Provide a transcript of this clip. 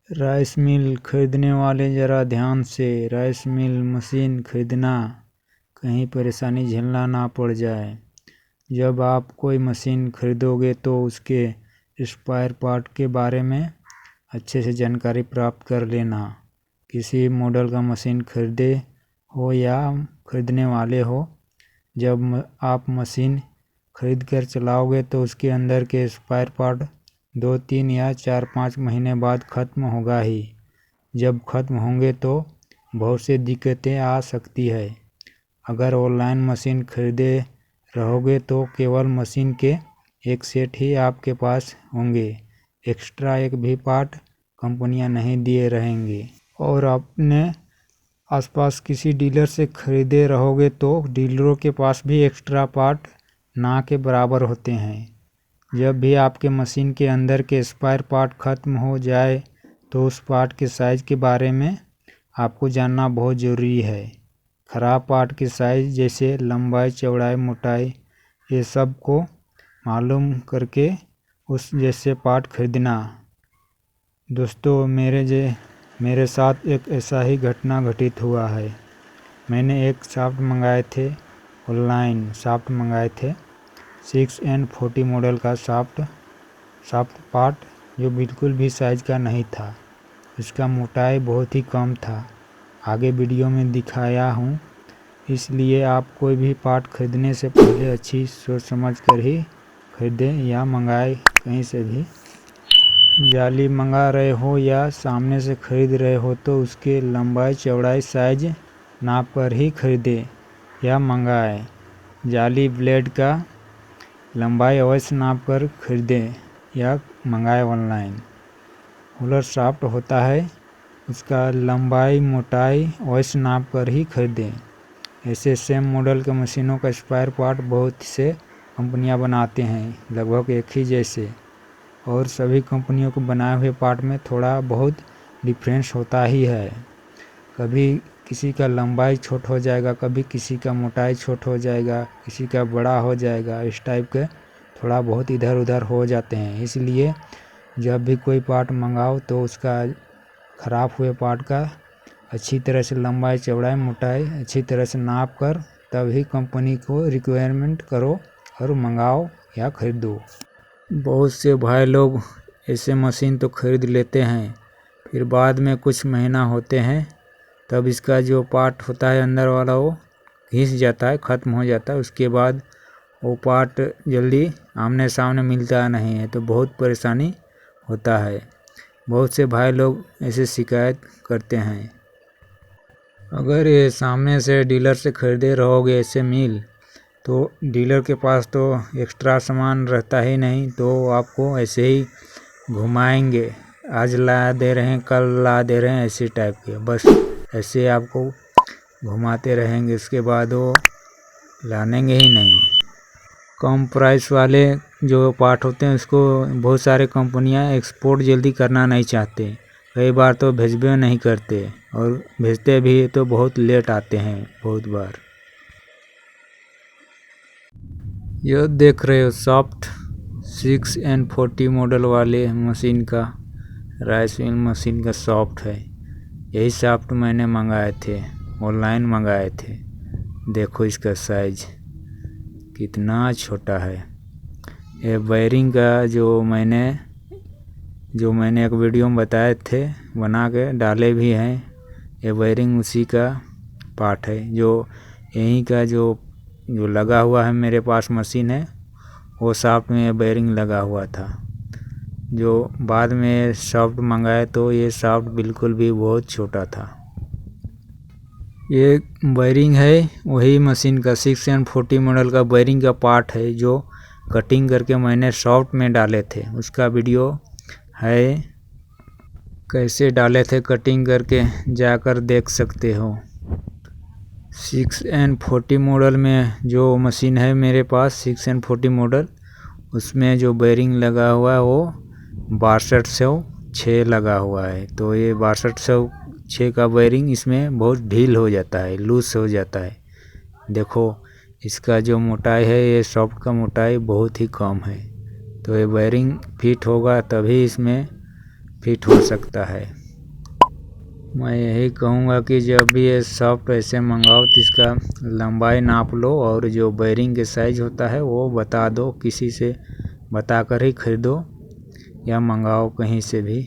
Rice mill खरीदने वाले ज़रा ध्यान से राइस मिल मशीन खरीदना, कहीं परेशानी झेलना ना पड़ जाए। जब आप कोई मशीन खरीदोगे तो उसके स्पेयर पार्ट के बारे में अच्छे से जानकारी प्राप्त कर लेना। किसी मॉडल का मशीन खरीदे हो या खरीदने वाले हो, जब आप मशीन खरीद कर चलाओगे तो उसके अंदर के स्पेयर पार्ट 2-3 या 4-5 महीने बाद ख़त्म होगा ही। जब ख़त्म होंगे तो बहुत सी दिक्कतें आ सकती है। अगर ऑनलाइन मशीन खरीदे रहोगे तो केवल मशीन के एक सेट ही आपके पास होंगे, एक्स्ट्रा एक भी पार्ट कंपनियां नहीं दिए रहेंगे। और अपने आसपास किसी डीलर से खरीदे रहोगे तो डीलरों के पास भी एक्स्ट्रा पार्ट ना के बराबर होते हैं। जब भी आपके मशीन के अंदर के स्पेयर पार्ट ख़त्म हो जाए तो उस पार्ट के साइज़ के बारे में आपको जानना बहुत ज़रूरी है। ख़राब पार्ट के साइज़ जैसे लंबाई, चौड़ाई, मोटाई, ये सब को मालूम करके उस जैसे पार्ट खरीदना। दोस्तों, मेरे साथ एक ऐसा ही घटना घटित हुआ है। मैंने एक शाफ्ट मंगाए थे, ऑनलाइन शाफ्ट मंगाए थे 6N40 मॉडल का शाफ्ट पार्ट, जो बिल्कुल भी साइज़ का नहीं था। इसका मोटाई बहुत ही कम था, आगे वीडियो में दिखाया हूँ। इसलिए आप कोई भी पार्ट खरीदने से पहले अच्छी सोच समझ कर ही खरीदें या मंगाए कहीं से भी। जाली मंगा रहे हो या सामने से खरीद रहे हो तो उसके लंबाई, चौड़ाई, साइज नाप कर ही खरीदें या मंगाएं। जाली ब्लेड का लंबाई अवश्य नाप कर खरीदें या मंगाएं ऑनलाइन। होलर शाफ्ट होता है, उसका लंबाई, मोटाई अवश्य नाप कर ही खरीदें। ऐसे सेम मॉडल के मशीनों का स्पेयर पार्ट बहुत से कंपनियां बनाते हैं, लगभग एक ही जैसे, और सभी कंपनियों को बनाए हुए पार्ट में थोड़ा बहुत डिफरेंस होता ही है। कभी किसी का लंबाई छोट हो जाएगा, कभी किसी का मोटाई छोट हो जाएगा, किसी का बड़ा हो जाएगा, इस टाइप के थोड़ा बहुत इधर उधर हो जाते हैं। इसलिए जब भी कोई पार्ट मंगाओ तो उसका ख़राब हुए पार्ट का अच्छी तरह से लंबाई, चौड़ाई, मोटाई अच्छी तरह से नाप कर तभी कंपनी को रिक्वायरमेंट करो और मंगाओ या खरीदो। बहुत से भाई लोग ऐसे मशीन तो खरीद लेते हैं, फिर बाद में कुछ महीना होते हैं तब इसका जो पार्ट होता है अंदर वाला वो घिस जाता है, ख़त्म हो जाता है। उसके बाद वो पार्ट जल्दी आमने सामने मिलता नहीं है, तो बहुत परेशानी होता है। बहुत से भाई लोग ऐसे शिकायत करते हैं। अगर ये सामने से डीलर से खरीदे रहोगे ऐसे मिल, तो डीलर के पास तो एक्स्ट्रा सामान रहता ही नहीं, तो आपको ऐसे ही घुमाएंगे, आज ला दे रहे हैं, कल ला दे रहे हैं, ऐसे टाइप के, बस ऐसे आपको घुमाते रहेंगे। उसके बाद वो लानेंगे ही नहीं। कम प्राइस वाले जो पार्ट होते हैं उसको बहुत सारे कंपनियां एक्सपोर्ट जल्दी करना नहीं चाहते, कई बार तो भेजबे नहीं करते, और भेजते भी तो बहुत लेट आते हैं बहुत बार। यह देख रहे हो शाफ्ट 6N40 मॉडल वाले मशीन का, राइस मिल मशीन का शाफ्ट है। यही शाफ्ट मैंने मंगाए थे, ऑनलाइन मंगाए थे। देखो इसका साइज कितना छोटा है। ये वायरिंग का जो मैंने एक वीडियो में बताए थे, बना के डाले भी हैं, ये वायरिंग उसी का पार्ट है। जो यहीं का जो लगा हुआ है, मेरे पास मशीन है, वो शाफ्ट में वायरिंग लगा हुआ था। जो बाद में शाफ्ट मंगाए तो ये शाफ्ट बिल्कुल भी बहुत छोटा था। ये वायरिंग है वही मशीन का 6N40 मॉडल का वायरिंग का पार्ट है, जो कटिंग करके मैंने शाफ्ट में डाले थे। उसका वीडियो है, कैसे डाले थे कटिंग करके, जाकर देख सकते हो। 6N40 मॉडल में जो मशीन है मेरे पास, 6N40 मॉडल, उसमें जो बेयरिंग लगा हुआ है वो 6206 लगा हुआ है। तो ये 6206 का बेयरिंग इसमें बहुत ढील हो जाता है, लूज हो जाता है। देखो इसका जो मोटाई है, ये शाफ्ट का मोटाई बहुत ही कम है, तो ये बेयरिंग फिट होगा तभी इसमें फिट हो सकता है। मैं यही कहूँगा कि जब भी ये सॉफ्ट ऐसे मंगाओ तो इसका लंबाई नाप लो और जो बेरिंग के साइज़ होता है वो बता दो, किसी से बता कर ही खरीदो या मंगाओ कहीं से भी।